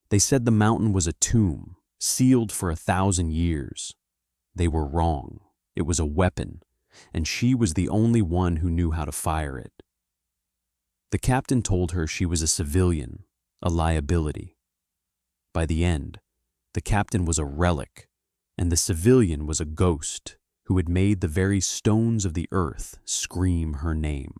They said the mountain was a tomb, sealed for 1,000 years. They were wrong. It was a weapon, and she was the only one who knew how to fire it. The captain told her she was a civilian, a liability. By the end, the captain was a relic, and the civilian was a ghost who had made the very stones of the earth scream her name.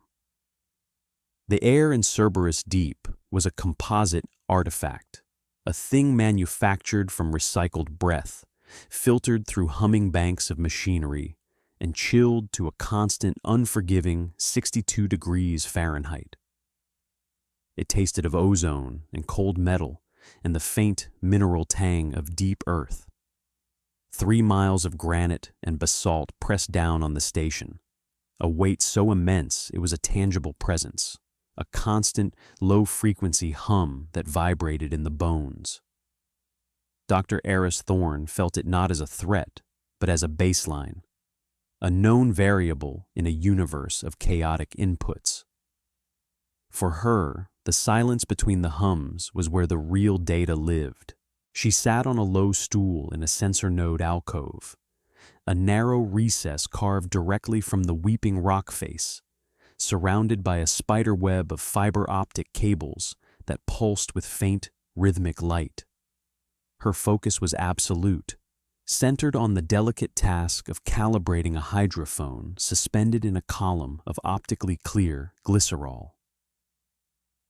The air in Cerberus Deep was a composite artifact, a thing manufactured from recycled breath, filtered through humming banks of machinery, and chilled to a constant, unforgiving 62 degrees Fahrenheit. It tasted of ozone and cold metal and the faint mineral tang of deep earth. 3 miles of granite and basalt pressed down on the station, a weight so immense it was a tangible presence, a constant, low-frequency hum that vibrated in the bones. Dr. Eris Thorne felt it not as a threat, but as a baseline, a known variable in a universe of chaotic inputs. For her, the silence between the hums was where the real data lived. She sat on a low stool in a sensor node alcove, a narrow recess carved directly from the weeping rock face, surrounded by a spider web of fiber optic cables that pulsed with faint, rhythmic light. Her focus was absolute, centered on the delicate task of calibrating a hydrophone suspended in a column of optically clear glycerol.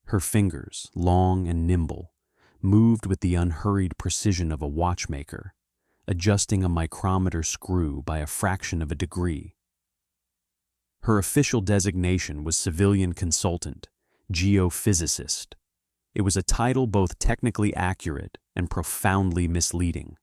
Her fingers, long and nimble, moved with the unhurried precision of a watchmaker, adjusting a micrometer screw by a fraction of a degree. Her official designation was civilian consultant, geophysicist. It was a title both technically accurate and profoundly misleading.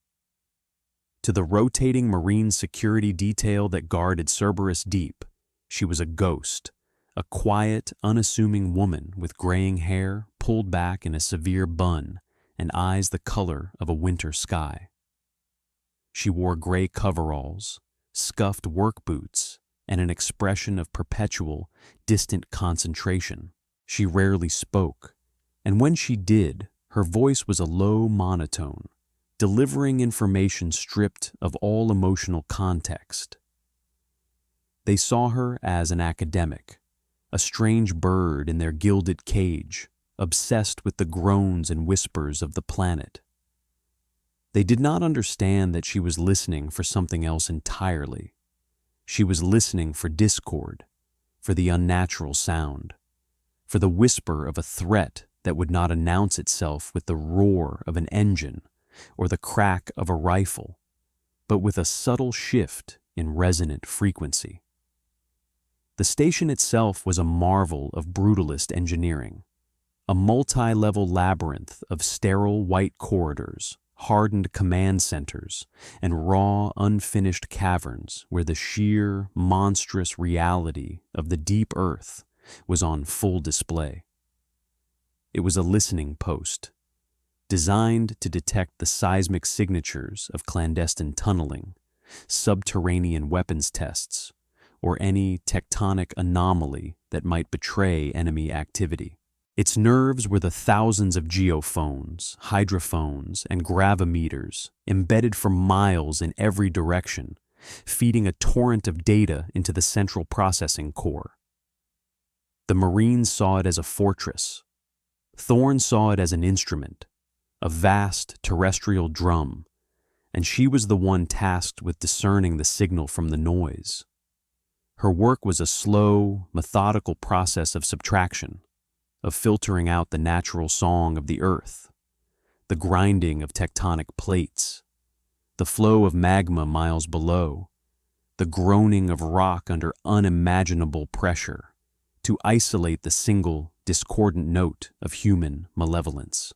To the rotating marine security detail that guarded Cerberus Deep, she was a ghost, a quiet, unassuming woman with graying hair pulled back in a severe bun and eyes the color of a winter sky. She wore gray coveralls, scuffed work boots, and an expression of perpetual, distant concentration. She rarely spoke, and when she did, her voice was a low monotone, delivering information stripped of all emotional context. They saw her as an academic, a strange bird in their gilded cage, obsessed with the groans and whispers of the planet. They did not understand that she was listening for something else entirely. She was listening for discord, for the unnatural sound, for the whisper of a threat that would not announce itself with the roar of an engine or the crack of a rifle, but with a subtle shift in resonant frequency. The station itself was a marvel of brutalist engineering, a multi-level labyrinth of sterile white corridors, hardened command centers, and raw, unfinished caverns where the sheer, monstrous reality of the deep earth was on full display. It was a listening post, designed to detect the seismic signatures of clandestine tunneling, subterranean weapons tests, or any tectonic anomaly that might betray enemy activity. Its nerves were the thousands of geophones, hydrophones, and gravimeters embedded for miles in every direction, feeding a torrent of data into the central processing core. The Marines saw it as a fortress. Thorne saw it as an instrument, a vast terrestrial drum, and she was the one tasked with discerning the signal from the noise. Her work was a slow, methodical process of subtraction, of filtering out the natural song of the earth, the grinding of tectonic plates, the flow of magma miles below, the groaning of rock under unimaginable pressure, to isolate the single, discordant note of human malevolence.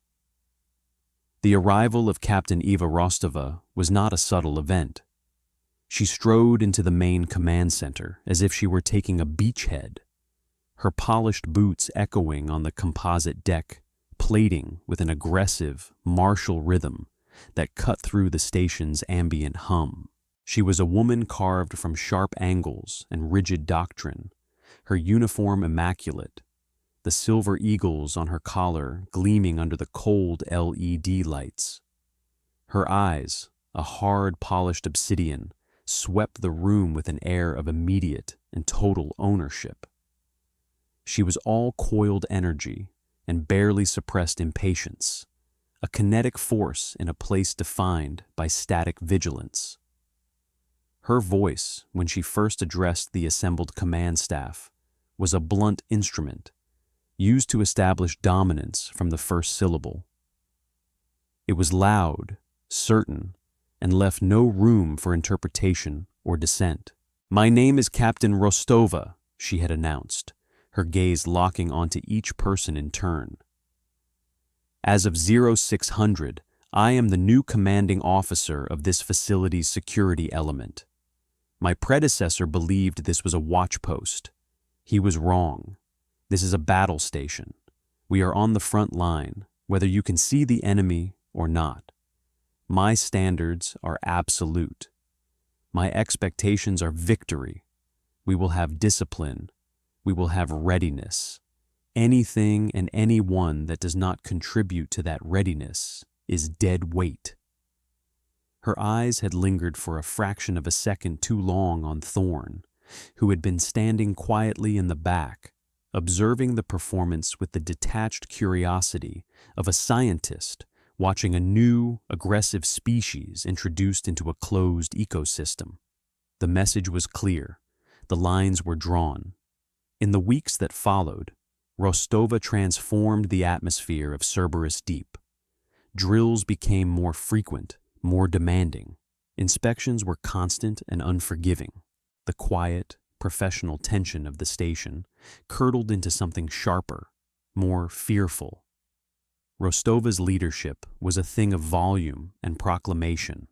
The arrival of Captain Eva Rostova was not a subtle event. She strode into the main command center as if she were taking a beachhead, her polished boots echoing on the composite deck, plating with an aggressive, martial rhythm that cut through the station's ambient hum. She was a woman carved from sharp angles and rigid doctrine, her uniform immaculate, the silver eagles on her collar gleaming under the cold LED lights. Her eyes, a hard, polished obsidian, swept the room with an air of immediate and total ownership. She was all coiled energy and barely suppressed impatience, a kinetic force in a place defined by static vigilance. Her voice, when she first addressed the assembled command staff, was a blunt instrument, used to establish dominance from the first syllable. It was loud, certain, and left no room for interpretation or dissent. "My name is Captain Rostova," she had announced, her gaze locking onto each person in turn. "As of 0600, I am the new commanding officer of this facility's security element. My predecessor believed this was a watch post. He was wrong. This is a battle station. We are on the front line, whether you can see the enemy or not. My standards are absolute. My expectations are victory. We will have discipline. We will have readiness. Anything and anyone that does not contribute to that readiness is dead weight." Her eyes had lingered for a fraction of a second too long on Thorne, who had been standing quietly in the back, observing the performance with the detached curiosity of a scientist watching a new, aggressive species introduced into a closed ecosystem. The message was clear. The lines were drawn. In the weeks that followed, Rostova transformed the atmosphere of Cerberus Deep. Drills became more frequent, more demanding. Inspections were constant and unforgiving. The quiet, professional tension of the station curdled into something sharper, more fearful. Rostova's leadership was a thing of volume and proclamation.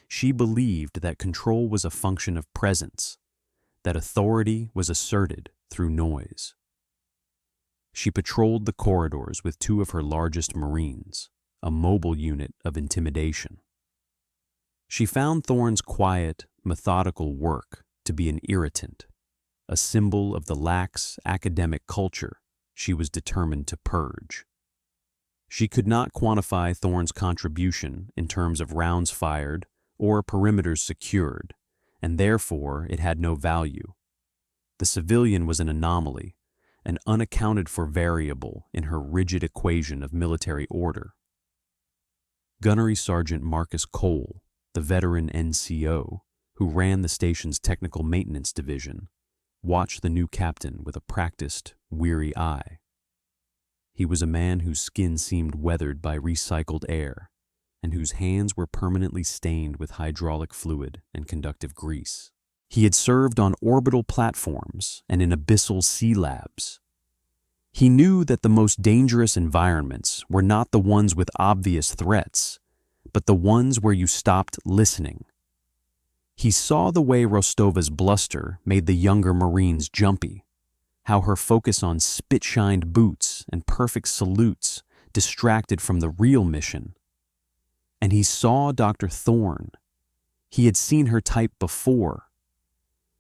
She believed that control was a function of presence, that authority was asserted through noise. She patrolled the corridors with two of her largest Marines, a mobile unit of intimidation. She found Thorne's quiet, methodical work to be an irritant, a symbol of the lax academic culture she was determined to purge. She could not quantify Thorne's contribution in terms of rounds fired or perimeters secured, and therefore it had no value. The civilian was an anomaly, an unaccounted-for variable in her rigid equation of military order. Gunnery Sergeant Marcus Cole, the veteran NCO, who ran the station's technical maintenance division, watched the new captain with a practiced, weary eye. He was a man whose skin seemed weathered by recycled air, and whose hands were permanently stained with hydraulic fluid and conductive grease. He had served on orbital platforms and in abyssal sea labs. He knew that the most dangerous environments were not the ones with obvious threats, but the ones where you stopped listening. He saw the way Rostova's bluster made the younger Marines jumpy, how her focus on spit-shined boots and perfect salutes distracted from the real mission. And he saw Dr. Thorne. He had seen her type before.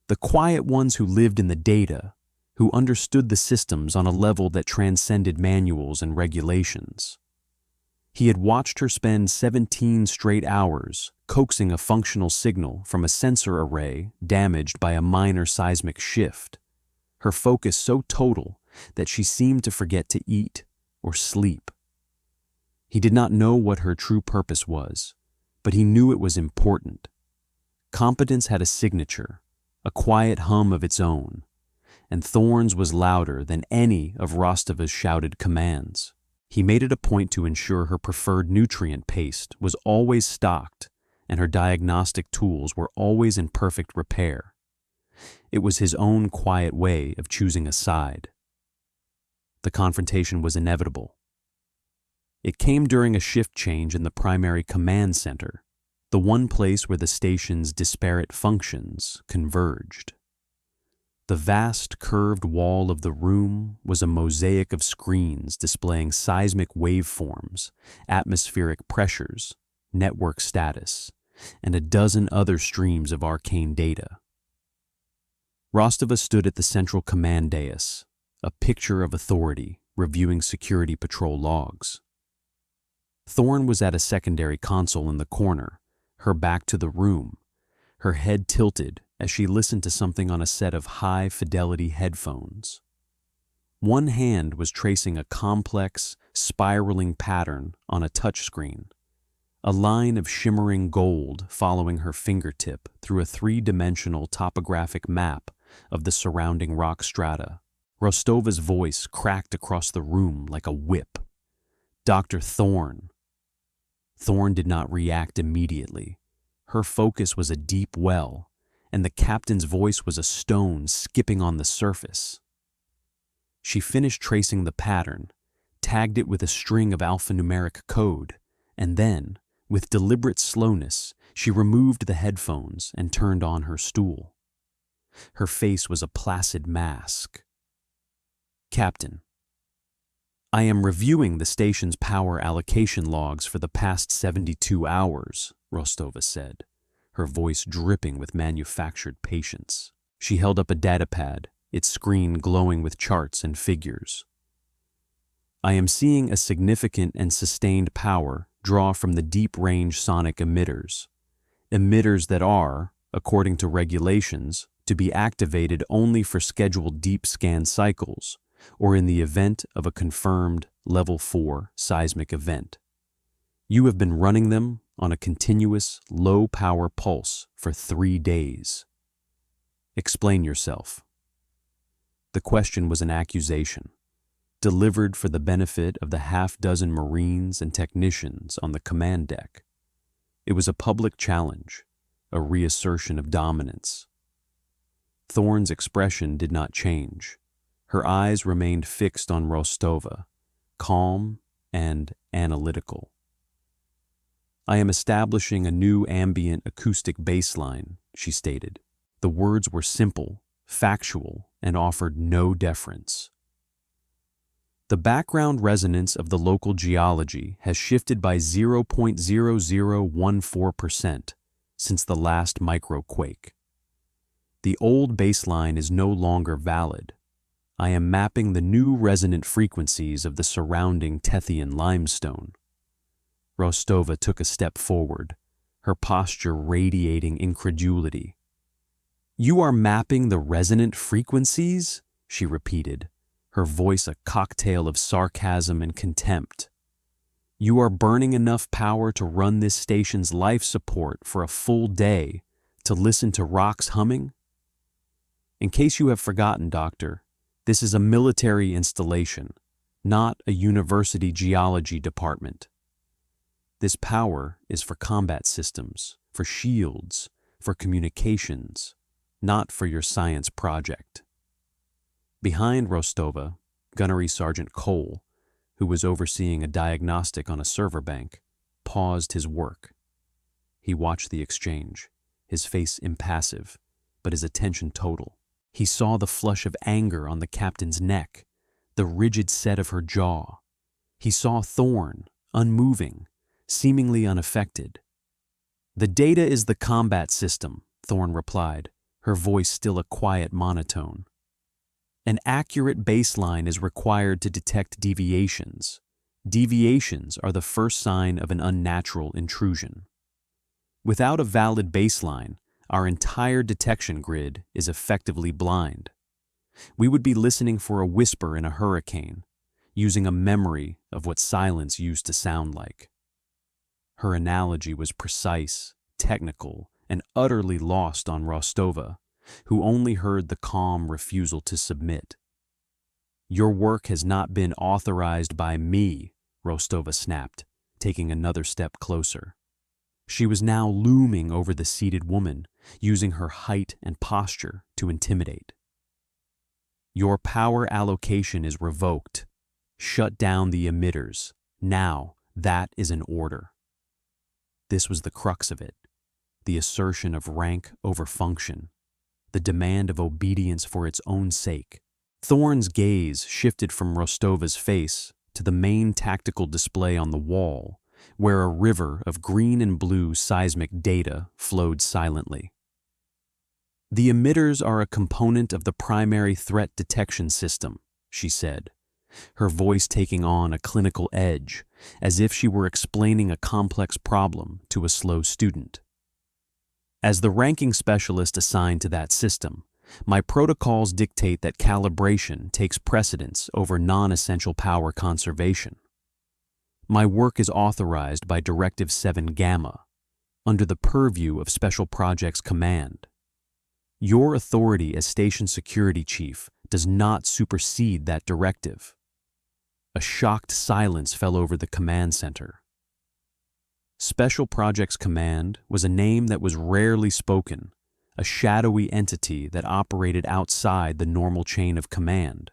The quiet ones who lived in the data, who understood the systems on a level that transcended manuals and regulations. He had watched her spend 17 straight hours coaxing a functional signal from a sensor array damaged by a minor seismic shift, her focus so total that she seemed to forget to eat or sleep. He did not know what her true purpose was, but he knew it was important. Competence had a signature, a quiet hum of its own, and Thorne's was louder than any of Rostova's shouted commands. He made it a point to ensure her preferred nutrient paste was always stocked and her diagnostic tools were always in perfect repair. It was his own quiet way of choosing a side. The confrontation was inevitable. It came during a shift change in the primary command center, the one place where the station's disparate functions converged. The vast curved wall of the room was a mosaic of screens displaying seismic waveforms, atmospheric pressures, network status, and a dozen other streams of arcane data. Rostova stood at the central command dais, a picture of authority, reviewing security patrol logs. Thorne was at a secondary console in the corner, her back to the room, her head tilted as she listened to something on a set of high-fidelity headphones. One hand was tracing a complex, spiraling pattern on a touchscreen, a line of shimmering gold following her fingertip through a three-dimensional topographic map of the surrounding rock strata. Rostova's voice cracked across the room like a whip. "Dr. Thorne." Thorne did not react immediately. Her focus was a deep well, and the captain's voice was a stone skipping on the surface. She finished tracing the pattern, tagged it with a string of alphanumeric code, and then, with deliberate slowness, she removed the headphones and turned on her stool. Her face was a placid mask. "Captain, I am reviewing the station's power allocation logs for the past 72 hours, Rostova said, her voice dripping with manufactured patience. She held up a datapad, its screen glowing with charts and figures. "I am seeing a significant and sustained power draw from the deep-range sonic emitters that are, according to regulations, to be activated only for scheduled deep scan cycles or in the event of a confirmed Level 4 seismic event. You have been running them on a continuous, low-power pulse for 3 days. Explain yourself." The question was an accusation, delivered for the benefit of the half-dozen Marines and technicians on the command deck. It was a public challenge, a reassertion of dominance. Thorne's expression did not change. Her eyes remained fixed on Rostova, calm and analytical. "I am establishing a new ambient acoustic baseline," she stated. The words were simple, factual, and offered no deference. "The background resonance of the local geology has shifted by 0.0014% since the last microquake. The old baseline is no longer valid. I am mapping the new resonant frequencies of the surrounding Tethyan limestone." Rostova took a step forward, her posture radiating incredulity. "You are mapping the resonant frequencies?" she repeated, her voice a cocktail of sarcasm and contempt. "You are burning enough power to run this station's life support for a full day to listen to rocks humming? In case you have forgotten, Doctor, this is a military installation, not a university geology department. This power is for combat systems, for shields, for communications, not for your science project." Behind Rostova, Gunnery Sergeant Cole, who was overseeing a diagnostic on a server bank, paused his work. He watched the exchange, his face impassive, but his attention total. He saw the flush of anger on the captain's neck, the rigid set of her jaw. He saw Thorne, unmoving, seemingly unaffected. "The data is the combat system," Thorne replied, her voice still a quiet monotone. "An accurate baseline is required to detect deviations. Deviations are the first sign of an unnatural intrusion. Without a valid baseline, our entire detection grid is effectively blind. We would be listening for a whisper in a hurricane, using a memory of what silence used to sound like." Her analogy was precise, technical, and utterly lost on Rostova, who only heard the calm refusal to submit. "Your work has not been authorized by me," Rostova snapped, taking another step closer. She was now looming over the seated woman, using her height and posture to intimidate. "Your power allocation is revoked. Shut down the emitters. Now, that is an order." This was the crux of it, the assertion of rank over function, the demand of obedience for its own sake. Thorne's gaze shifted from Rostova's face to the main tactical display on the wall, where a river of green and blue seismic data flowed silently. "The emitters are a component of the primary threat detection system," she said, her voice taking on a clinical edge, as if she were explaining a complex problem to a slow student. As the ranking specialist assigned to that system, my protocols dictate that calibration takes precedence over non-essential power conservation. My work is authorized by Directive 7 Gamma, under the purview of Special Projects Command. Your authority as Station Security Chief does not supersede that directive. A shocked silence fell over the command center. Special Projects Command was a name that was rarely spoken, a shadowy entity that operated outside the normal chain of command.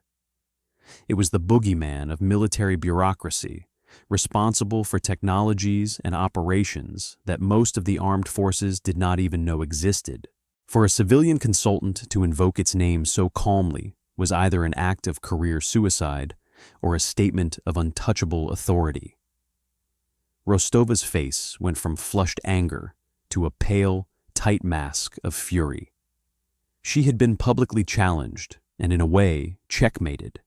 It was the boogeyman of military bureaucracy, responsible for technologies and operations that most of the armed forces did not even know existed. For a civilian consultant to invoke its name so calmly was either an act of career suicide or a statement of untouchable authority. Rostova's face went from flushed anger to a pale, tight mask of fury. She had been publicly challenged and, in a way, checkmated.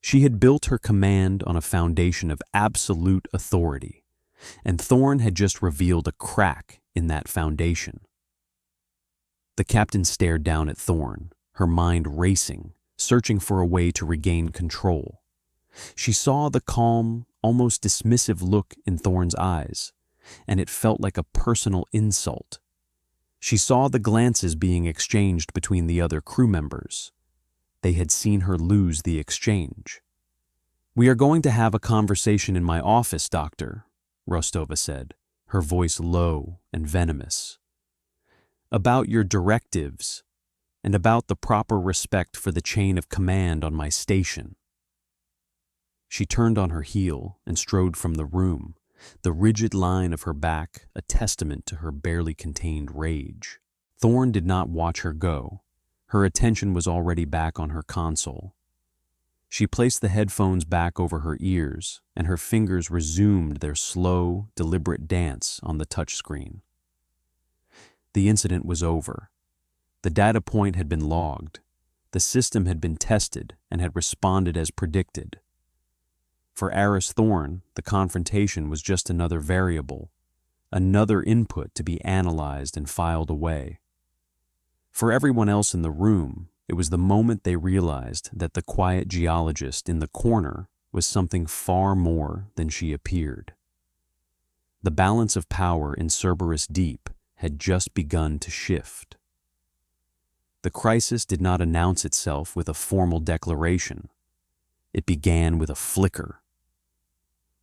She had built her command on a foundation of absolute authority, and Thorne had just revealed a crack in that foundation. The captain stared down at Thorne, her mind racing, searching for a way to regain control. She saw the calm, almost dismissive look in Thorne's eyes, and it felt like a personal insult. She saw the glances being exchanged between the other crew members. They had seen her lose the exchange. "We are going to have a conversation in my office, Doctor," Rostova said, her voice low and venomous. "About your directives and about the proper respect for the chain of command on my station." She turned on her heel and strode from the room, the rigid line of her back a testament to her barely contained rage. Thorne did not watch her go. Her attention was already back on her console. She placed the headphones back over her ears, and her fingers resumed their slow, deliberate dance on the touchscreen. The incident was over. The data point had been logged. The system had been tested and had responded as predicted. For Aris Thorne, the confrontation was just another variable, another input to be analyzed and filed away. For everyone else in the room, it was the moment they realized that the quiet geologist in the corner was something far more than she appeared. The balance of power in Cerberus Deep had just begun to shift. The crisis did not announce itself with a formal declaration. It began with a flicker.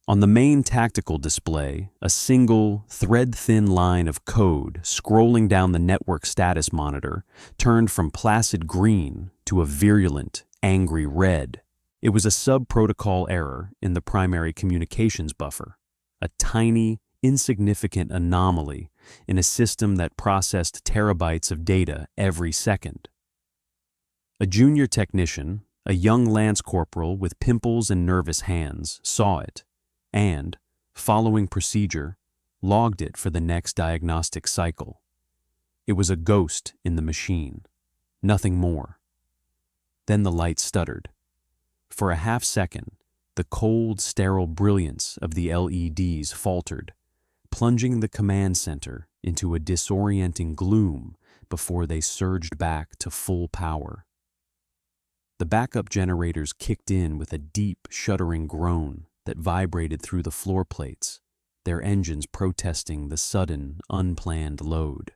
On the main tactical display, a single, thread-thin line of code scrolling down the network status monitor turned from placid green to a virulent, angry red. It was a sub-protocol error in the primary communications buffer, a tiny, insignificant anomaly in a system that processed terabytes of data every second. A junior technician, a young lance corporal with pimples and nervous hands, saw it and, following procedure, logged it for the next diagnostic cycle. It was a ghost in the machine, nothing more. Then the light stuttered. For a half-second, the cold, sterile brilliance of the LEDs faltered, plunging the command center into a disorienting gloom before they surged back to full power. The backup generators kicked in with a deep, shuddering groan that vibrated through the floor plates, their engines protesting the sudden, unplanned load.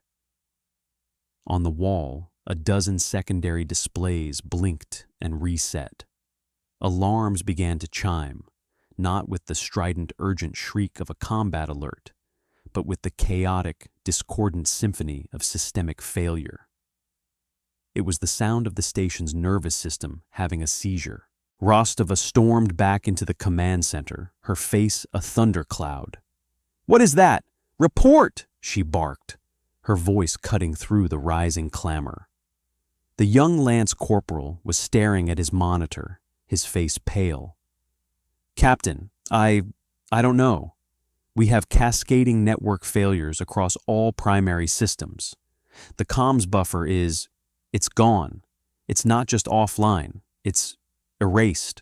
On the wall, a dozen secondary displays blinked and reset. Alarms began to chime, not with the strident, urgent shriek of a combat alert, but with the chaotic, discordant symphony of systemic failure. It was the sound of the station's nervous system having a seizure. Rostova stormed back into the command center, her face a thundercloud. "What is that? Report!" she barked, her voice cutting through the rising clamor. The young lance corporal was staring at his monitor, his face pale. "Captain, I don't know. We have cascading network failures across all primary systems. The comms buffer it's gone. It's not just offline, it's Erased.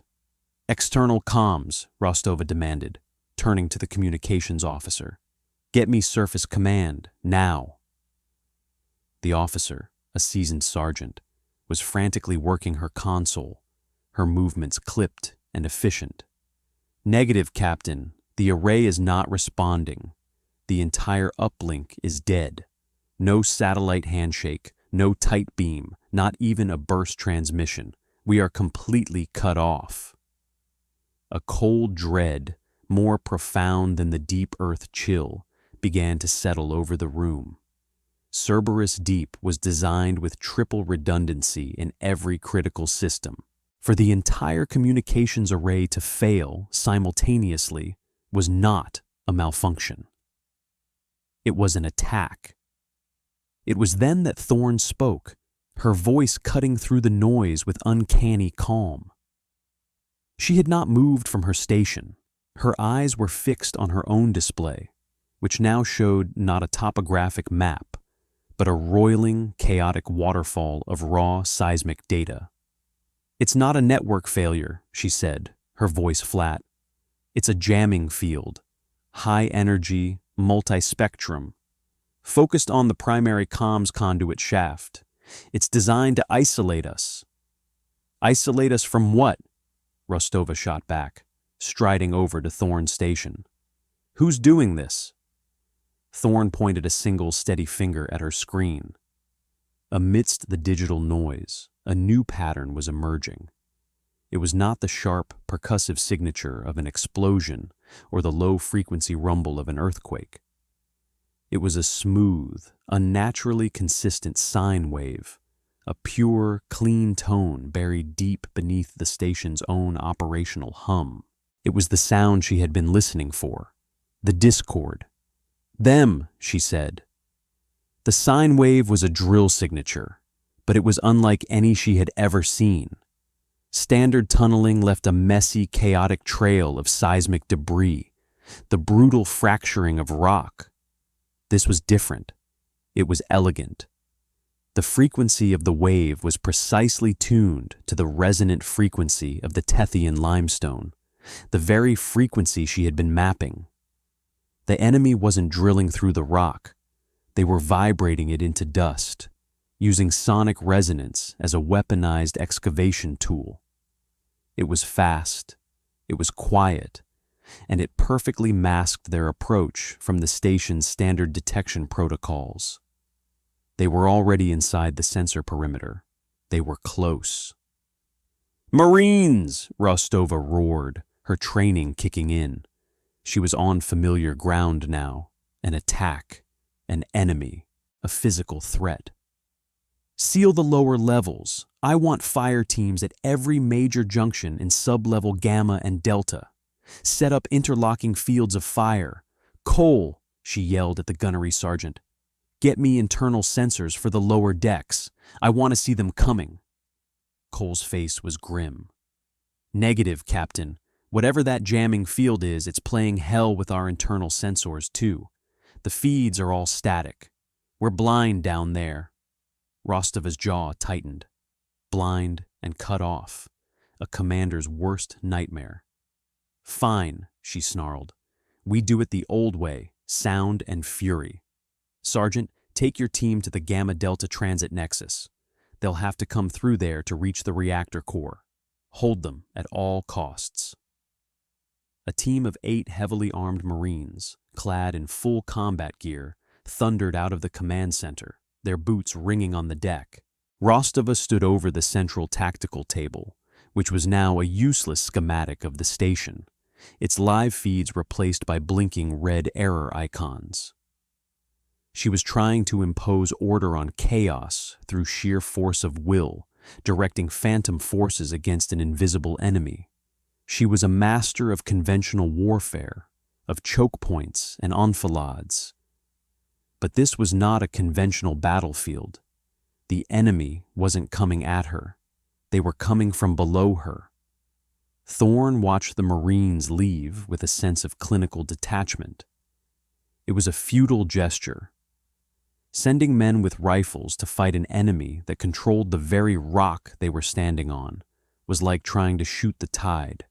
External comms, Rostova demanded, turning to the communications officer. Get me surface command, now. The officer, a seasoned sergeant, was frantically working her console, her movements clipped and efficient. Negative, Captain. The array is not responding. The entire uplink is dead. No satellite handshake, no tight beam, not even a burst transmission. We are completely cut off. A cold dread, more profound than the deep earth chill, began to settle over the room. Cerberus Deep was designed with triple redundancy in every critical system. For the entire communications array to fail simultaneously was not a malfunction. It was an attack. It was then that Thorne spoke, her voice cutting through the noise with uncanny calm. She had not moved from her station. Her eyes were fixed on her own display, which now showed not a topographic map, but a roiling, chaotic waterfall of raw seismic data. It's not a network failure, she said, her voice flat. It's a jamming field, high energy, multi-spectrum, focused on the primary comms conduit shaft. It's designed to isolate us. Isolate us from what? Rostova shot back, striding over to Thorne's station. Who's doing this? Thorne pointed a single steady finger at her screen. Amidst the digital noise, a new pattern was emerging. It was not the sharp, percussive signature of an explosion or the low-frequency rumble of an earthquake. It was a smooth, unnaturally consistent sine wave, a pure, clean tone buried deep beneath the station's own operational hum. It was the sound she had been listening for, the discord. Them, she said. The sine wave was a drill signature, but it was unlike any she had ever seen. Standard tunneling left a messy, chaotic trail of seismic debris, the brutal fracturing of rock. This was different. It was elegant. The frequency of the wave was precisely tuned to the resonant frequency of the Tethian limestone, the very frequency she had been mapping. The enemy wasn't drilling through the rock. They were vibrating it into dust, using sonic resonance as a weaponized excavation tool. It was fast, it was quiet, and it perfectly masked their approach from the station's standard detection protocols. They were already inside the sensor perimeter. They were close. "Marines!" Rostova roared, her training kicking in. She was on familiar ground now, an attack, an enemy, a physical threat. "Seal the lower levels. I want fire teams at every major junction in sub-level Gamma and Delta. Set up interlocking fields of fire. Cole," she yelled at the gunnery sergeant. "Get me internal sensors for the lower decks. I want to see them coming." Cole's face was grim. "Negative, Captain. Whatever that jamming field is, it's playing hell with our internal sensors, too. The feeds are all static. We're blind down there." Rostova's jaw tightened. Blind and cut off. A commander's worst nightmare. "Fine," she snarled. "We do it the old way, sound and fury. Sergeant, take your team to the Gamma Delta Transit Nexus. They'll have to come through there to reach the reactor core. Hold them at all costs." A team of 8 heavily armed Marines, clad in full combat gear, thundered out of the command center, their boots ringing on the deck. Rostova stood over the central tactical table, which was now a useless schematic of the station, its live feeds replaced by blinking red error icons. She was trying to impose order on chaos through sheer force of will, directing phantom forces against an invisible enemy. She was a master of conventional warfare, of choke points and enfilades. But this was not a conventional battlefield. The enemy wasn't coming at her. They were coming from below her. Thorne watched the Marines leave with a sense of clinical detachment. It was a futile gesture. Sending men with rifles to fight an enemy that controlled the very rock they were standing on was like trying to shoot the tide.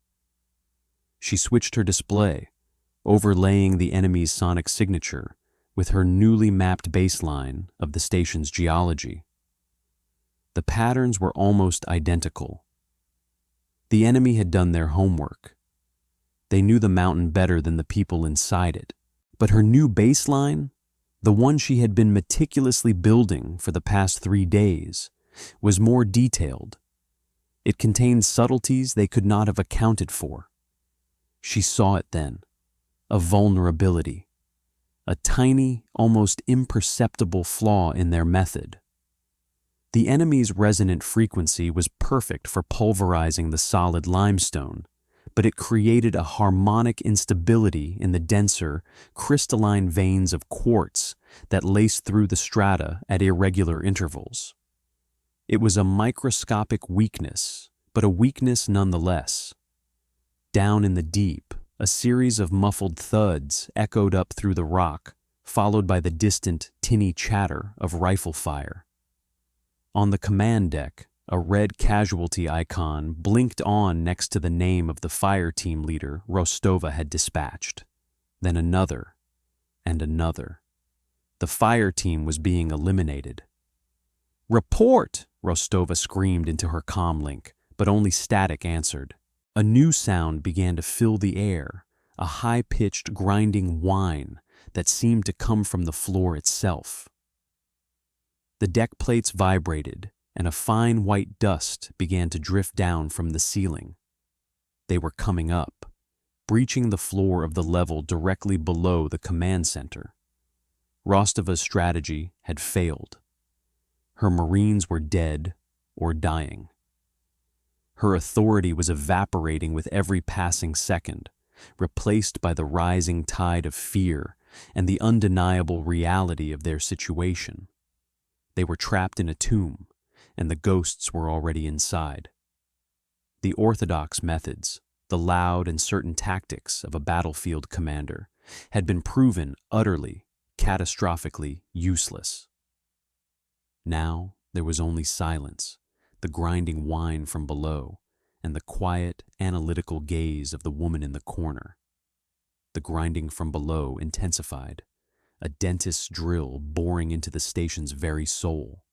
She switched her display, overlaying the enemy's sonic signature with her newly mapped baseline of the station's geology. The patterns were almost identical. The enemy had done their homework. They knew the mountain better than the people inside it. But her new baseline, the one she had been meticulously building for the past 3 days, was more detailed. It contained subtleties they could not have accounted for. She saw it then, a vulnerability, a tiny, almost imperceptible flaw in their method. The enemy's resonant frequency was perfect for pulverizing the solid limestone, but it created a harmonic instability in the denser, crystalline veins of quartz that laced through the strata at irregular intervals. It was a microscopic weakness, but a weakness nonetheless. Down in the deep, a series of muffled thuds echoed up through the rock, followed by the distant, tinny chatter of rifle fire. On the command deck, a red casualty icon blinked on next to the name of the fire team leader Rostova had dispatched. Then another, and another. The fire team was being eliminated. "Report!" Rostova screamed into her comlink, but only static answered. A new sound began to fill the air, a high-pitched, grinding whine that seemed to come from the floor itself. The deck plates vibrated, and a fine white dust began to drift down from the ceiling. They were coming up, breaching the floor of the level directly below the command center. Rostova's strategy had failed. Her Marines were dead or dying. Her authority was evaporating with every passing second, replaced by the rising tide of fear and the undeniable reality of their situation. They were trapped in a tomb, and the ghosts were already inside. The orthodox methods, the loud and certain tactics of a battlefield commander, had been proven utterly, catastrophically useless. Now there was only silence, the grinding whine from below, and the quiet, analytical gaze of the woman in the corner. The grinding from below intensified, a dentist's drill boring into the station's very soul.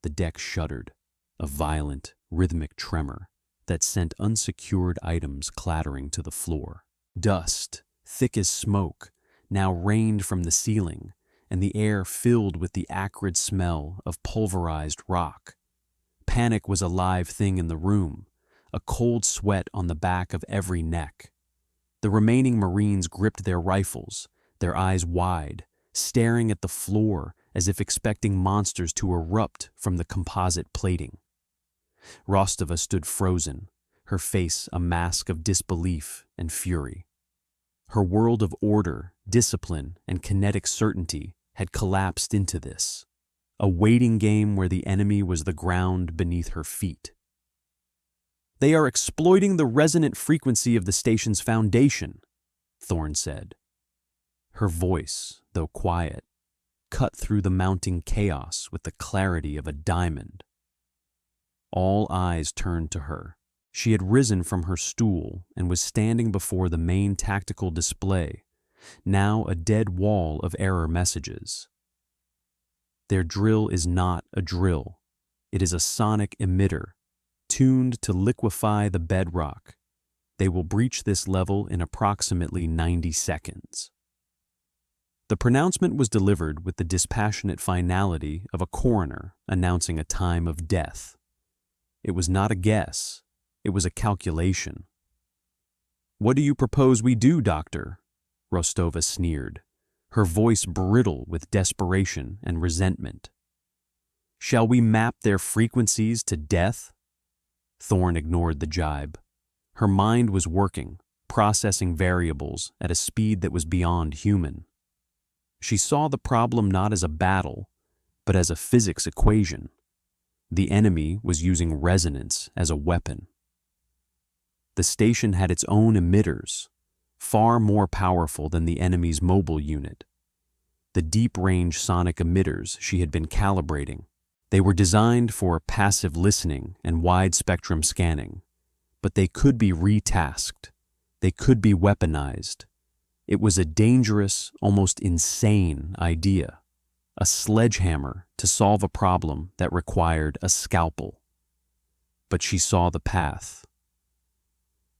The deck shuddered, a violent, rhythmic tremor that sent unsecured items clattering to the floor. Dust, thick as smoke, now rained from the ceiling, and the air filled with the acrid smell of pulverized rock. Panic was a live thing in the room, a cold sweat on the back of every neck. The remaining Marines gripped their rifles, their eyes wide, staring at the floor as if expecting monsters to erupt from the composite plating. Rostova stood frozen, her face a mask of disbelief and fury. Her world of order, discipline, and kinetic certainty had collapsed into this, a waiting game where the enemy was the ground beneath her feet. "They are exploiting the resonant frequency of the station's foundation," Thorne said. Her voice, though quiet, cut through the mounting chaos with the clarity of a diamond. All eyes turned to her. She had risen from her stool and was standing before the main tactical display, now a dead wall of error messages. Their drill is not a drill. It is a sonic emitter, tuned to liquefy the bedrock. They will breach this level in approximately 90 seconds. The pronouncement was delivered with the dispassionate finality of a coroner announcing a time of death. It was not a guess, it was a calculation. "What do you propose we do, Doctor?" Rostova sneered, her voice brittle with desperation and resentment. "Shall we map their frequencies to death?" Thorne ignored the jibe. Her mind was working, processing variables at a speed that was beyond human. She saw the problem not as a battle, but as a physics equation. The enemy was using resonance as a weapon. The station had its own emitters, far more powerful than the enemy's mobile unit. The deep-range sonic emitters she had been calibrating, They were designed for passive listening and wide-spectrum scanning, but they could be retasked. They could be weaponized. It was a dangerous, almost insane idea, a sledgehammer to solve a problem that required a scalpel. But she saw the path.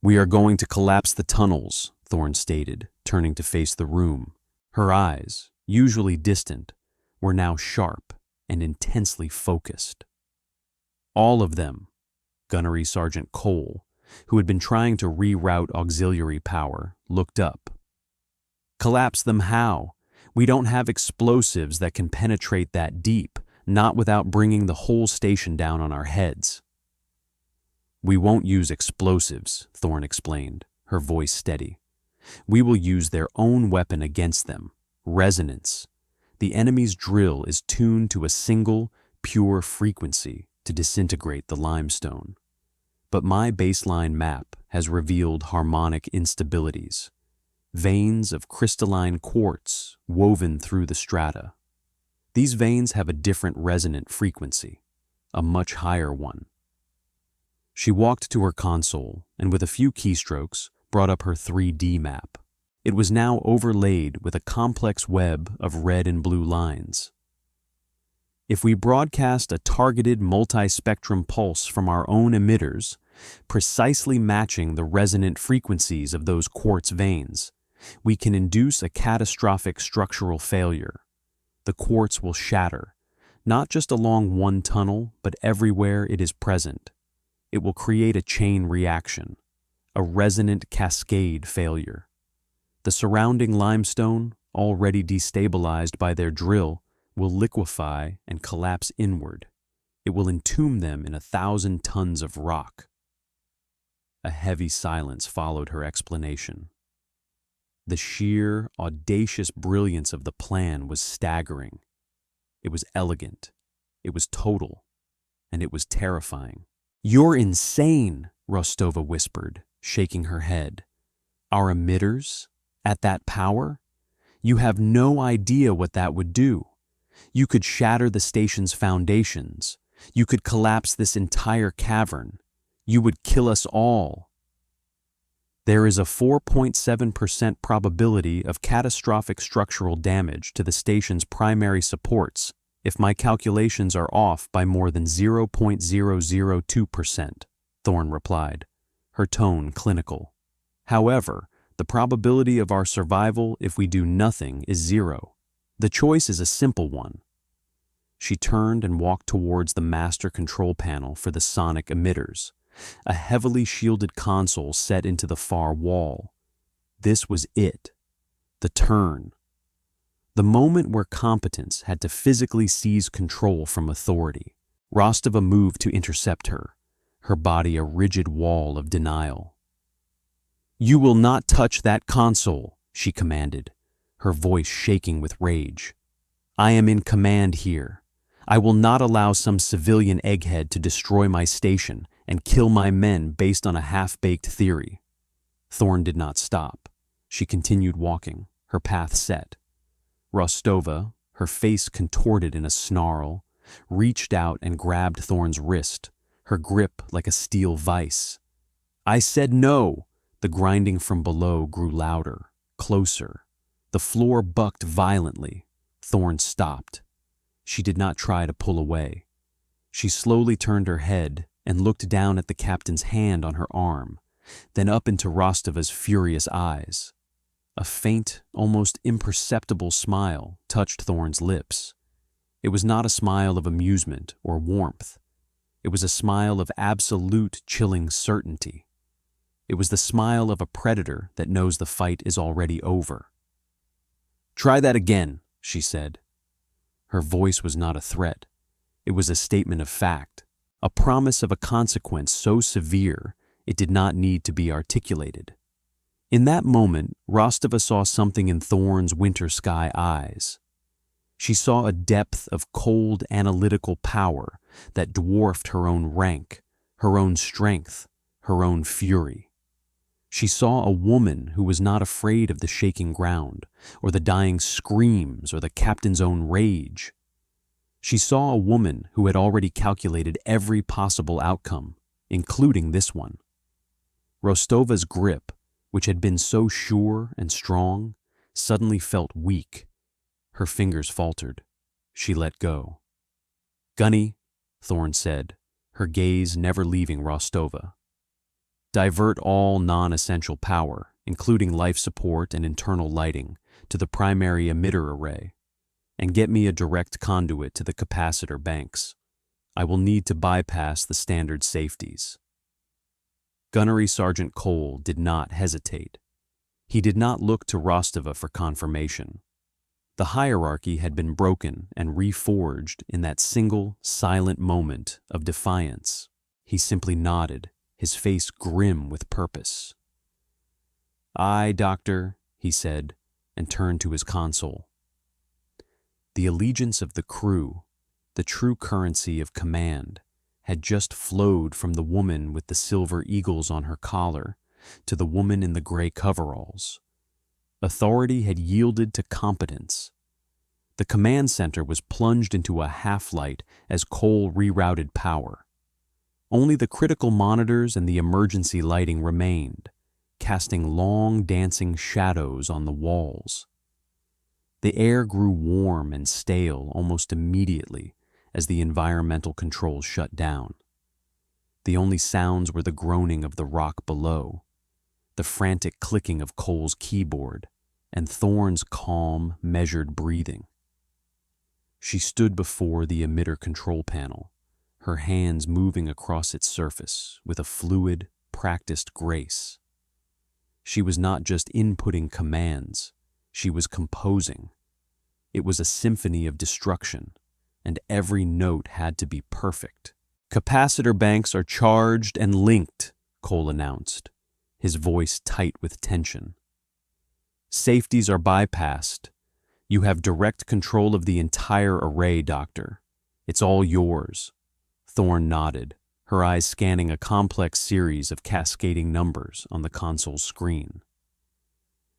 "We are going to collapse the tunnels," Thorne stated, turning to face the room. Her eyes, usually distant, were now sharp and intensely focused. All of them, Gunnery Sergeant Cole, who had been trying to reroute auxiliary power, looked up. "Collapse them how? We don't have explosives that can penetrate that deep, not without bringing the whole station down on our heads." "We won't use explosives," Thorne explained, her voice steady. "We will use their own weapon against them, resonance. The enemy's drill is tuned to a single, pure frequency to disintegrate the limestone. But my baseline map has revealed harmonic instabilities, veins of crystalline quartz woven through the strata. These veins have a different resonant frequency, a much higher one." She walked to her console and with a few keystrokes brought up her 3D map. It was now overlaid with a complex web of red and blue lines. "If we broadcast a targeted multi-spectrum pulse from our own emitters, precisely matching the resonant frequencies of those quartz veins, we can induce a catastrophic structural failure. The quartz will shatter, not just along one tunnel, but everywhere it is present. It will create a chain reaction, a resonant cascade failure. The surrounding limestone, already destabilized by their drill, will liquefy and collapse inward. It will entomb them in 1,000 tons of rock." A heavy silence followed her explanation. The sheer, audacious brilliance of the plan was staggering. It was elegant, it was total, and it was terrifying. "You're insane," Rostova whispered, shaking her head. "Our emitters? At that power? You have no idea what that would do. You could shatter the station's foundations. You could collapse this entire cavern. You would kill us all." "There is a 4.7% probability of catastrophic structural damage to the station's primary supports if my calculations are off by more than 0.002%, Thorne replied, her tone clinical. "However, the probability of our survival if we do nothing is 0. The choice is a simple one." She turned and walked towards the master control panel for the sonic emitters, a heavily shielded console set into the far wall. This was it. The turn. The moment where competence had to physically seize control from authority. Rostova moved to intercept her, her body a rigid wall of denial. "You will not touch that console," she commanded, her voice shaking with rage. "I am in command here. I will not allow some civilian egghead to destroy my station and kill my men based on a half-baked theory." Thorne did not stop. She continued walking, her path set. Rostova, her face contorted in a snarl, reached out and grabbed Thorne's wrist, her grip like a steel vice. "I said no!" The grinding from below grew louder, closer. The floor bucked violently. Thorne stopped. She did not try to pull away. She slowly turned her head and looked down at the captain's hand on her arm, then up into Rostova's furious eyes. A faint, almost imperceptible smile touched Thorne's lips. It was not a smile of amusement or warmth. It was a smile of absolute, chilling certainty. It was the smile of a predator that knows the fight is already over. "Try that again," she said. Her voice was not a threat. It was a statement of fact, a promise of a consequence so severe it did not need to be articulated. In that moment, Rostova saw something in Thorne's winter sky eyes. She saw a depth of cold analytical power that dwarfed her own rank, her own strength, her own fury. She saw a woman who was not afraid of the shaking ground, or the dying screams, or the captain's own rage. She saw a woman who had already calculated every possible outcome, including this one. Rostova's grip, which had been so sure and strong, suddenly felt weak. Her fingers faltered. She let go. "Gunny," Thorn said, her gaze never leaving Rostova. "Divert all non-essential power, including life support and internal lighting, to the primary emitter array, and get me a direct conduit to the capacitor banks. I will need to bypass the standard safeties." Gunnery Sergeant Cole did not hesitate. He did not look to Rostova for confirmation. The hierarchy had been broken and reforged in that single, silent moment of defiance. He simply nodded, his face grim with purpose. "Aye, Doctor," he said, and turned to his console. The allegiance of the crew, the true currency of command, had just flowed from the woman with the silver eagles on her collar to the woman in the gray coveralls. Authority had yielded to competence. The command center was plunged into a half-light as Cole rerouted power. Only the critical monitors and the emergency lighting remained, casting long dancing shadows on the walls. The air grew warm and stale almost immediately as the environmental controls shut down. The only sounds were the groaning of the rock below, the frantic clicking of Cole's keyboard, and Thorn's calm, measured breathing. She stood before the emitter control panel, her hands moving across its surface with a fluid, practiced grace. She was not just inputting commands, she was composing. It was a symphony of destruction, and every note had to be perfect. "Capacitor banks are charged and linked," Cole announced, his voice tight with tension. "Safeties are bypassed. You have direct control of the entire array, Doctor. It's all yours." Thorn nodded, her eyes scanning a complex series of cascading numbers on the console screen.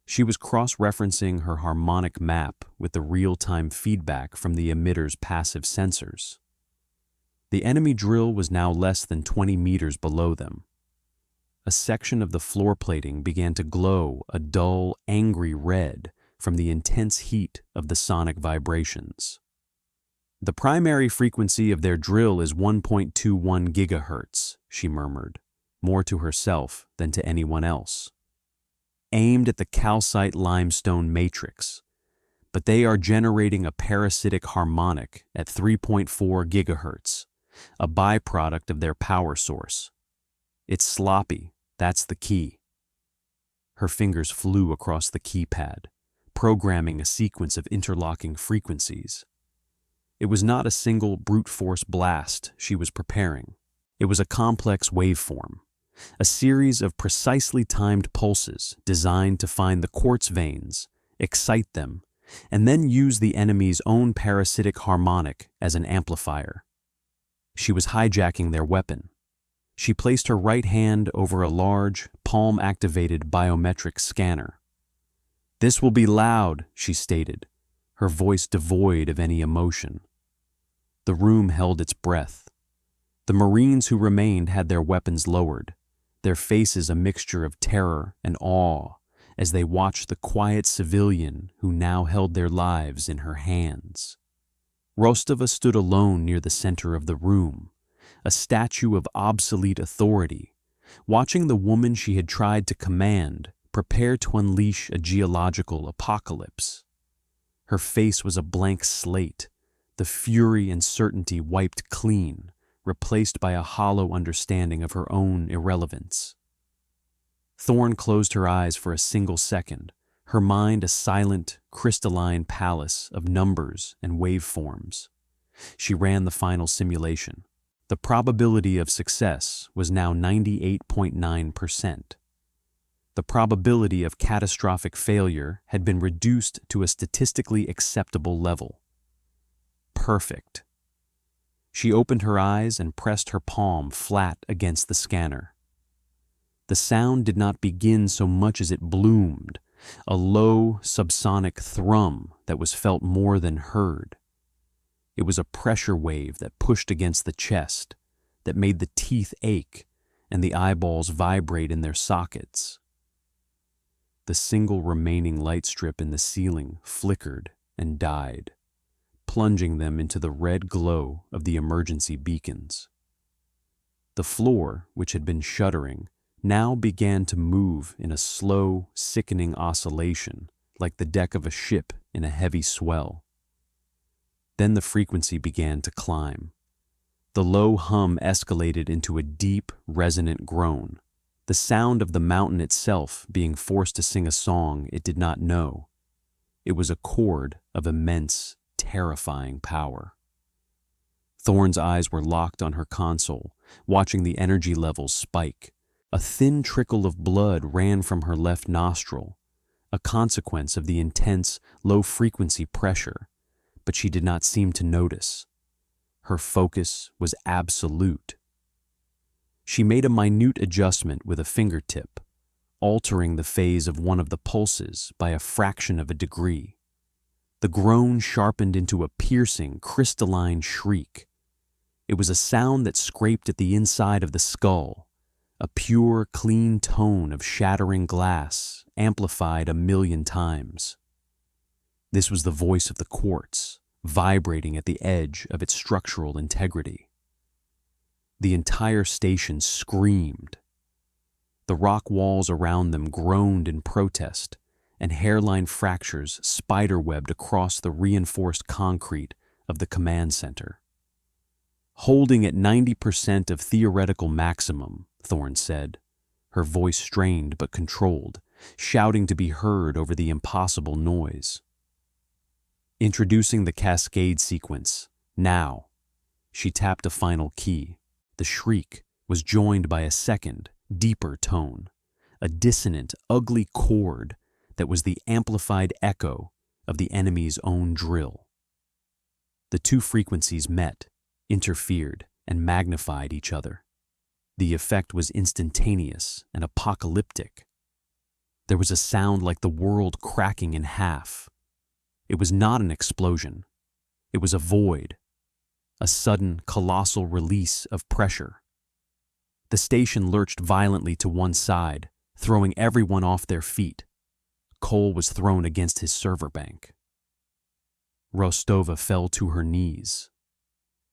She was cross-referencing her harmonic map with the real-time feedback from the emitter's passive sensors. The enemy drill was now less than 20 meters below them. A section of the floor plating began to glow a dull, angry red from the intense heat of the sonic vibrations. "The primary frequency of their drill is 1.21 gigahertz, she murmured, more to herself than to anyone else. "Aimed at the calcite limestone matrix, but they are generating a parasitic harmonic at 3.4 gigahertz, a byproduct of their power source. It's sloppy, that's the key." Her fingers flew across the keypad, programming a sequence of interlocking frequencies. It was not a single brute force blast she was preparing. It was a complex waveform, a series of precisely timed pulses designed to find the quartz veins, excite them, and then use the enemy's own parasitic harmonic as an amplifier. She was hijacking their weapon. She placed her right hand over a large, palm-activated biometric scanner. "This will be loud," she stated, her voice devoid of any emotion. The room held its breath. The Marines who remained had their weapons lowered, their faces a mixture of terror and awe as they watched the quiet civilian who now held their lives in her hands. Rostova stood alone near the center of the room, a statue of obsolete authority, watching the woman she had tried to command prepare to unleash a geological apocalypse. Her face was a blank slate, the fury and certainty wiped clean, replaced by a hollow understanding of her own irrelevance. Thorn closed her eyes for a single second, her mind a silent, crystalline palace of numbers and waveforms. She ran the final simulation. The probability of success was now 98.9%. The probability of catastrophic failure had been reduced to a statistically acceptable level. Perfect. She opened her eyes and pressed her palm flat against the scanner. The sound did not begin so much as it bloomed, a low, subsonic thrum that was felt more than heard. It was a pressure wave that pushed against the chest, that made the teeth ache and the eyeballs vibrate in their sockets. The single remaining light strip in the ceiling flickered and died, plunging them into the red glow of the emergency beacons. The floor, which had been shuddering, now began to move in a slow, sickening oscillation, like the deck of a ship in a heavy swell. Then the frequency began to climb. The low hum escalated into a deep, resonant groan, the sound of the mountain itself being forced to sing a song it did not know. It was a chord of immense, terrifying power. Thorne's eyes were locked on her console, watching the energy levels spike. A thin trickle of blood ran from her left nostril, a consequence of the intense, low-frequency pressure, but she did not seem to notice. Her focus was absolute. She made a minute adjustment with a fingertip, altering the phase of one of the pulses by a fraction of a degree. The groan sharpened into a piercing, crystalline shriek. It was a sound that scraped at the inside of the skull, a pure, clean tone of shattering glass, amplified 1,000,000 times. This was the voice of the quartz, vibrating at the edge of its structural integrity. The entire station screamed. The rock walls around them groaned in protest, and hairline fractures spiderwebbed across the reinforced concrete of the command center. "Holding at 90% of theoretical maximum," Thorne said, her voice strained but controlled, shouting to be heard over the impossible noise. Introducing the cascade sequence, now. She tapped a final key. The shriek was joined by a second, deeper tone, a dissonant, ugly chord that was the amplified echo of the enemy's own drill. The two frequencies met, interfered, and magnified each other. The effect was instantaneous and apocalyptic. There was a sound like the world cracking in half. It was not an explosion. It was a void, a sudden, colossal release of pressure. The station lurched violently to one side, throwing everyone off their feet. Cole was thrown against his server bank. Rostova fell to her knees.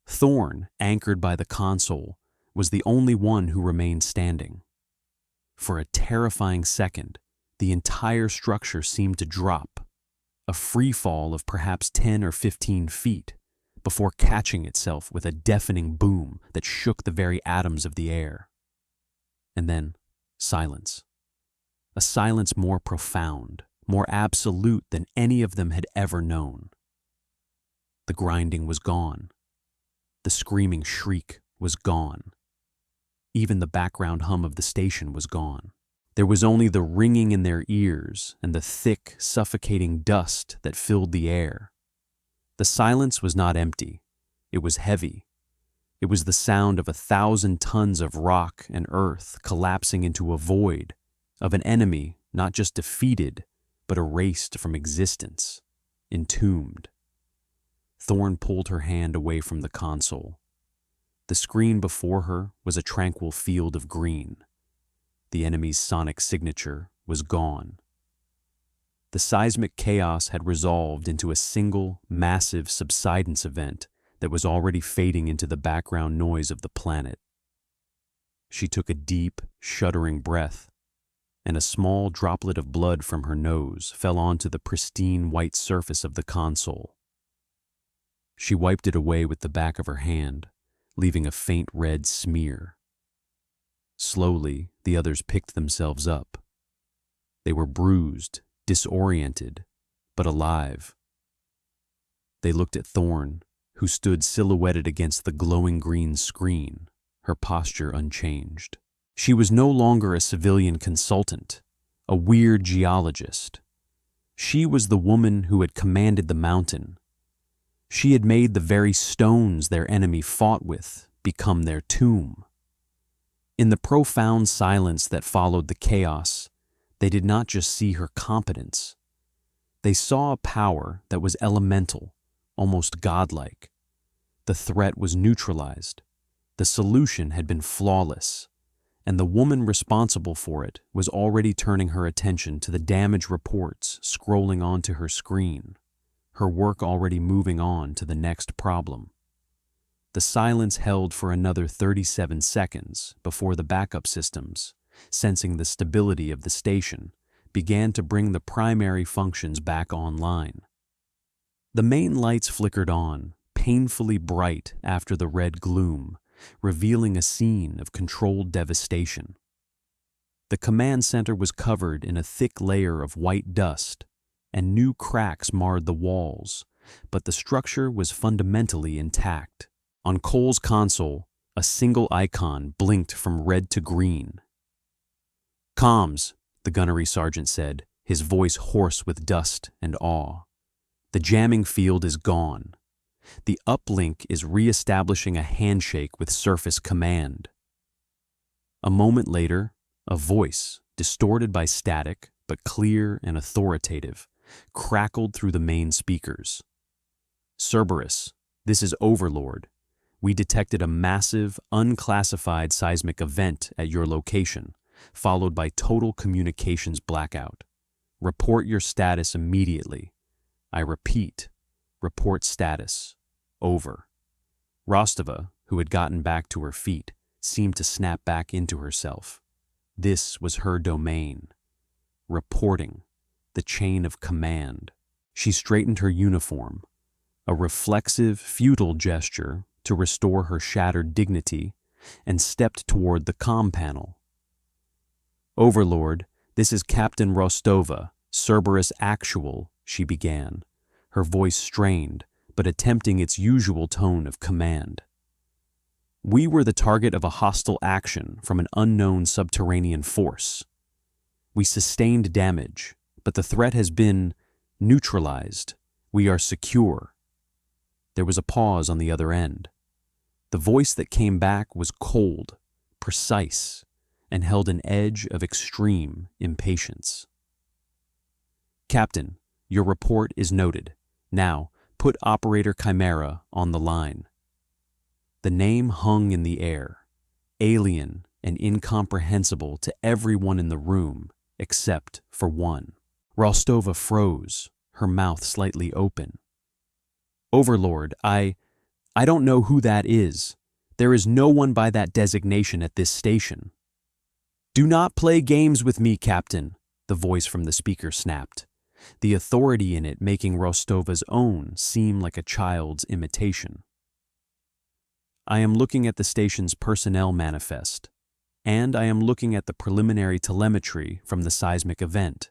Thorne, anchored by the console, was the only one who remained standing. For a terrifying second, the entire structure seemed to drop, a free fall of perhaps 10 or 15 feet, before catching itself with a deafening boom that shook the very atoms of the air. And then, silence. A silence more profound, more absolute than any of them had ever known. The grinding was gone. The screaming shriek was gone. Even the background hum of the station was gone. There was only the ringing in their ears and the thick, suffocating dust that filled the air. The silence was not empty. It was heavy. It was the sound of 1,000 tons of rock and earth collapsing into a void, of an enemy not just defeated, but erased from existence, entombed. Thorne pulled her hand away from the console. The screen before her was a tranquil field of green. The enemy's sonic signature was gone. The seismic chaos had resolved into a single, massive subsidence event that was already fading into the background noise of the planet. She took a deep, shuddering breath, and a small droplet of blood from her nose fell onto the pristine white surface of the console. She wiped it away with the back of her hand, leaving a faint red smear. Slowly, the others picked themselves up. They were bruised, disoriented, but alive. They looked at Thorne, who stood silhouetted against the glowing green screen, her posture unchanged. She was no longer a civilian consultant, a weird geologist. She was the woman who had commanded the mountain. She had made the very stones their enemy fought with become their tomb. In the profound silence that followed the chaos, they did not just see her competence. They saw a power that was elemental, almost godlike, The threat was neutralized. The solution had been flawless, and the woman responsible for it was already turning her attention to the damage reports scrolling onto her screen, her work already moving on to the next problem. The silence held for another 37 seconds before the backup systems, sensing the stability of the station, began to bring the primary functions back online. The main lights flickered on, painfully bright after the red gloom, revealing a scene of controlled devastation. The command center was covered in a thick layer of white dust, and new cracks marred the walls, but the structure was fundamentally intact. On Cole's console, a single icon blinked from red to green. "Comms," the gunnery sergeant said, his voice hoarse with dust and awe. "The jamming field is gone. The uplink is re-establishing a handshake with Surface Command." A moment later, a voice, distorted by static but clear and authoritative, crackled through the main speakers. "Cerberus, this is Overlord. We detected a massive, unclassified seismic event at your location, followed by total communications blackout. Report your status immediately. I repeat, report status. Over." Rostova, who had gotten back to her feet, seemed to snap back into herself. This was her domain. Reporting, the chain of command. She straightened her uniform, a reflexive, futile gesture to restore her shattered dignity, and stepped toward the comm panel. "Overlord, this is Captain Rostova, Cerberus Actual," she began, her voice strained, but attempting its usual tone of command. "We were the target of a hostile action from an unknown subterranean force. We sustained damage, but the threat has been neutralized. We are secure." There was a pause on the other end. The voice that came back was cold, precise, and held an edge of extreme impatience. "Captain, your report is noted. Now, put Operator Chimera on the line." The name hung in the air, alien and incomprehensible to everyone in the room except for one. Rostova froze, her mouth slightly open. "Overlord, I don't know who that is. There is no one by that designation at this station." "Do not play games with me, Captain," the voice from the speaker snapped, the authority in it making Rostova's own seem like a child's imitation. "I am looking at the station's personnel manifest, and I am looking at the preliminary telemetry from the seismic event,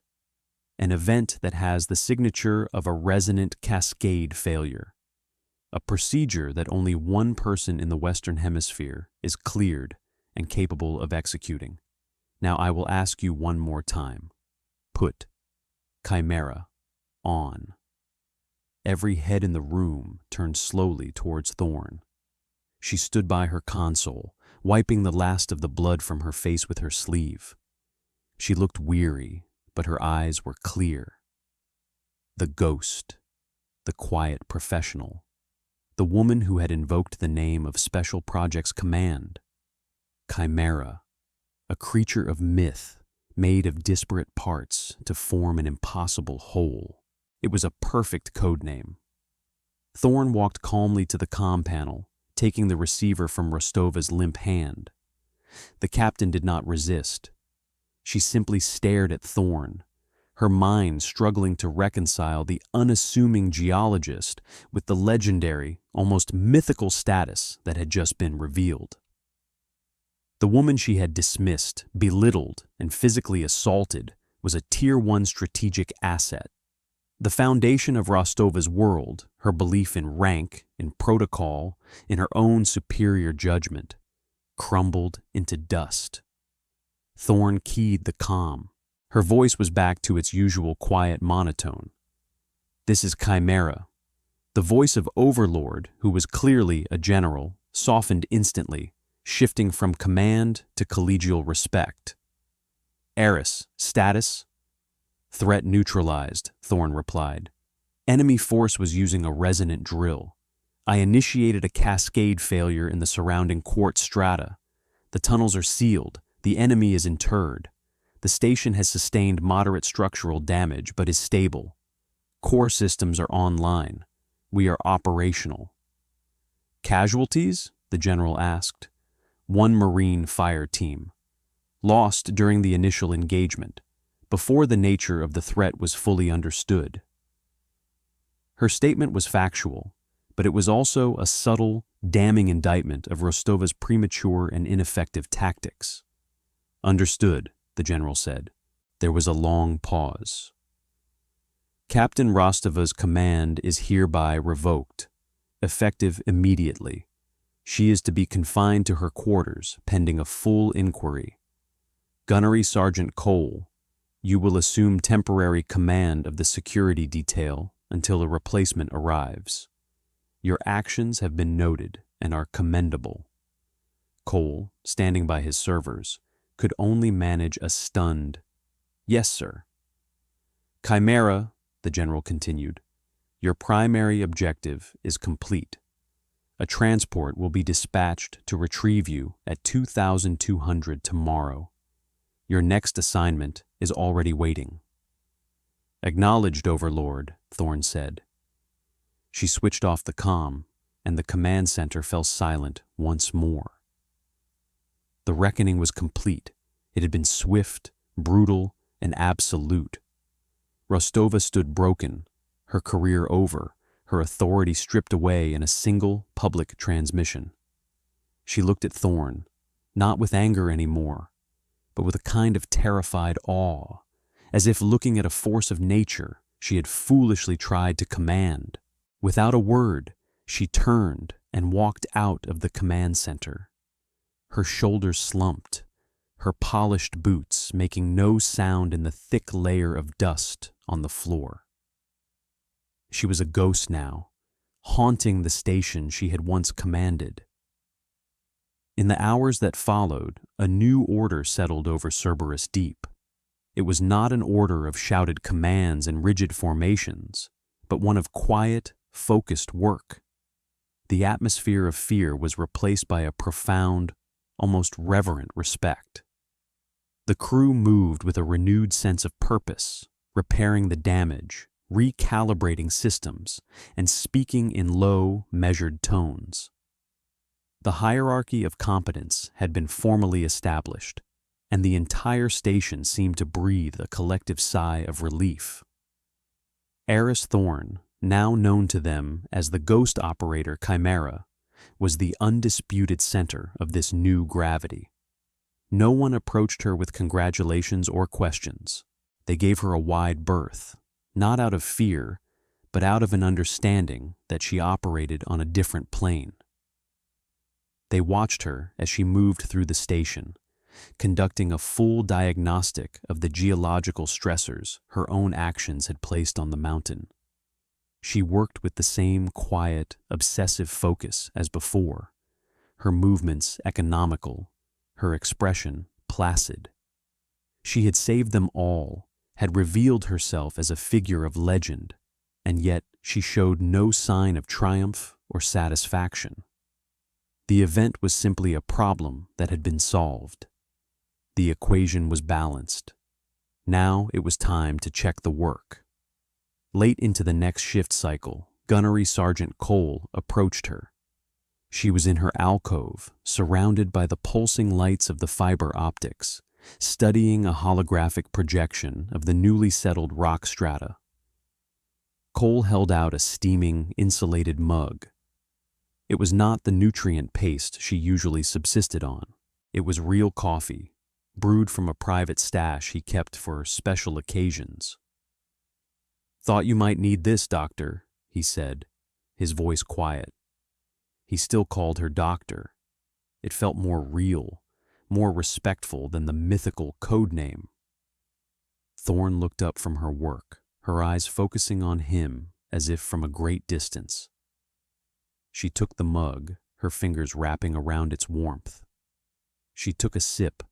an event that has the signature of a resonant cascade failure, a procedure that only one person in the Western Hemisphere is cleared and capable of executing. Now I will ask you one more time. Put Chimera on." Every head in the room turned slowly towards Thorne. She stood by her console, wiping the last of the blood from her face with her sleeve. She looked weary, but her eyes were clear. The ghost, the quiet professional, the woman who had invoked the name of Special Projects Command, Chimera, a creature of myth made of disparate parts to form an impossible whole. It was a perfect code name. Thorne walked calmly to the comm panel, taking the receiver from Rostova's limp hand. The captain did not resist. She simply stared at Thorne, her mind struggling to reconcile the unassuming geologist with the legendary, almost mythical status that had just been revealed. The woman she had dismissed, belittled, and physically assaulted was a Tier 1 strategic asset. The foundation of Rostova's world, her belief in rank, in protocol, in her own superior judgment, crumbled into dust. Thorne keyed the comm. Her voice was back to its usual quiet monotone. "This is Chimera." The voice of Overlord, who was clearly a general, softened instantly, shifting from command to collegial respect. "Eris, status?" "Threat neutralized," Thorne replied. Enemy force was using a resonant drill. I initiated a cascade failure in the surrounding quartz strata. The tunnels are sealed. The enemy is interred. The station has sustained moderate structural damage but is stable. Core systems are online. We are operational. Casualties? The general asked. One Marine fire team. Lost during the initial engagement, before the nature of the threat was fully understood. Her statement was factual, but it was also a subtle, damning indictment of Rostova's premature and ineffective tactics. Understood, the general said. There was a long pause. Captain Rostova's command is hereby revoked, effective immediately. She is to be confined to her quarters pending a full inquiry. Gunnery Sergeant Cole, you will assume temporary command of the security detail until a replacement arrives. Your actions have been noted and are commendable. Cole, standing by his servers, could only manage a stunned, "Yes, sir." Chimera, the general continued, your primary objective is complete. A transport will be dispatched to retrieve you at 2200 tomorrow. Your next assignment is already waiting. Acknowledged, Overlord, Thorne said. She switched off the comm, and the command center fell silent once more. The reckoning was complete. It had been swift, brutal, and absolute. Rostova stood broken, her career over, her authority stripped away in a single public transmission. She looked at Thorne, not with anger anymore, but with a kind of terrified awe, as if looking at a force of nature she had foolishly tried to command. Without a word, she turned and walked out of the command center. Her shoulders slumped, her polished boots making no sound in the thick layer of dust on the floor. She was a ghost now, haunting the station she had once commanded. In the hours that followed, a new order settled over Cerberus Deep. It was not an order of shouted commands and rigid formations, but one of quiet, focused work. The atmosphere of fear was replaced by a profound, almost reverent respect. The crew moved with a renewed sense of purpose, repairing the damage, recalibrating systems, and speaking in low, measured tones. The hierarchy of competence had been formally established, and the entire station seemed to breathe a collective sigh of relief. Eris Thorne, now known to them as the ghost operator Chimera, was the undisputed center of this new gravity. No one approached her with congratulations or questions. They gave her a wide berth, not out of fear, but out of an understanding that she operated on a different plane. They watched her as she moved through the station, conducting a full diagnostic of the geological stressors her own actions had placed on the mountain. She worked with the same quiet, obsessive focus as before, her movements economical, her expression placid. She had saved them all, had revealed herself as a figure of legend, and yet she showed no sign of triumph or satisfaction. The event was simply a problem that had been solved. The equation was balanced. Now it was time to check the work. Late into the next shift cycle, Gunnery Sergeant Cole approached her. She was in her alcove, surrounded by the pulsing lights of the fiber optics, studying a holographic projection of the newly settled rock strata. Cole held out a steaming, insulated mug. It was not the nutrient paste she usually subsisted on. It was real coffee, brewed from a private stash he kept for special occasions. "Thought you might need this, Doctor," he said, his voice quiet. He still called her Doctor. It felt more real, more respectful than the mythical code name. Thorne looked up from her work, her eyes focusing on him as if from a great distance. She took the mug, her fingers wrapping around its warmth. She took a sip,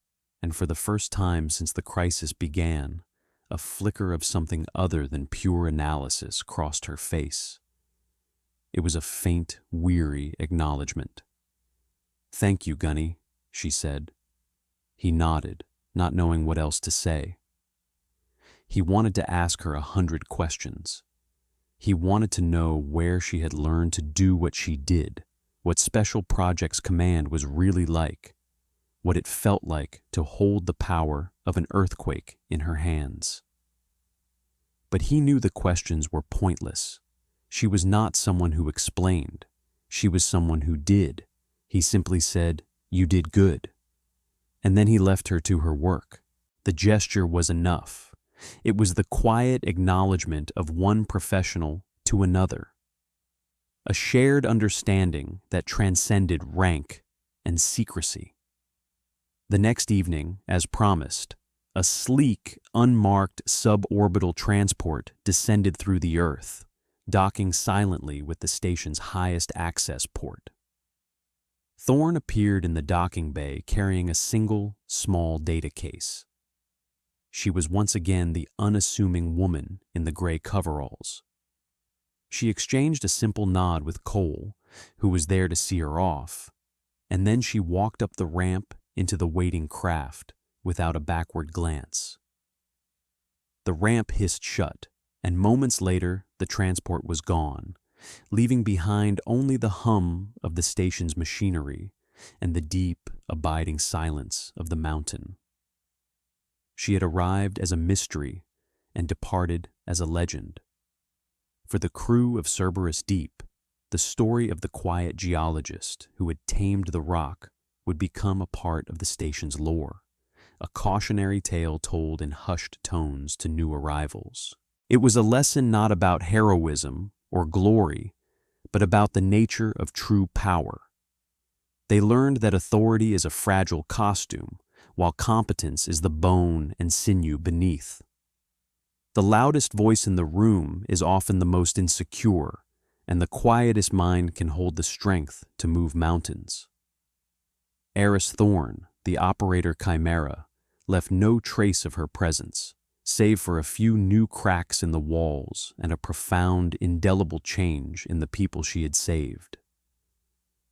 and for the first time since the crisis began, a flicker of something other than pure analysis crossed her face. It was a faint, weary acknowledgement. "Thank you, Gunny," she said. He nodded, not knowing what else to say. He wanted to ask her 100 questions. He wanted to know where she had learned to do what she did, what Special Projects Command was really like, what it felt like to hold the power of an earthquake in her hands. But he knew the questions were pointless. She was not someone who explained. She was someone who did. He simply said, "You did good." And then he left her to her work. The gesture was enough. It was the quiet acknowledgement of one professional to another. A shared understanding that transcended rank and secrecy. The next evening, as promised, a sleek, unmarked suborbital transport descended through the Earth, docking silently with the station's highest access port. Thorne appeared in the docking bay carrying a single, small data case. She was once again the unassuming woman in the gray coveralls. She exchanged a simple nod with Cole, who was there to see her off, and then she walked up the ramp into the waiting craft without a backward glance. The ramp hissed shut, and moments later the transport was gone, leaving behind only the hum of the station's machinery and the deep, abiding silence of the mountain. She had arrived as a mystery and departed as a legend. For the crew of Cerberus Deep, the story of the quiet geologist who had tamed the rock would become a part of the station's lore, a cautionary tale told in hushed tones to new arrivals. It was a lesson not about heroism or glory, but about the nature of true power. They learned that authority is a fragile costume, while competence is the bone and sinew beneath. The loudest voice in the room is often the most insecure, and the quietest mind can hold the strength to move mountains. Eris Thorne, the operator chimera, left no trace of her presence, save for a few new cracks in the walls and a profound, indelible change in the people she had saved.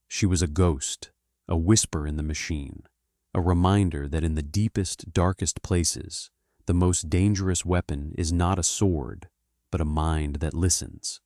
She was a ghost, a whisper in the machine, a reminder that in the deepest, darkest places, the most dangerous weapon is not a sword, but a mind that listens.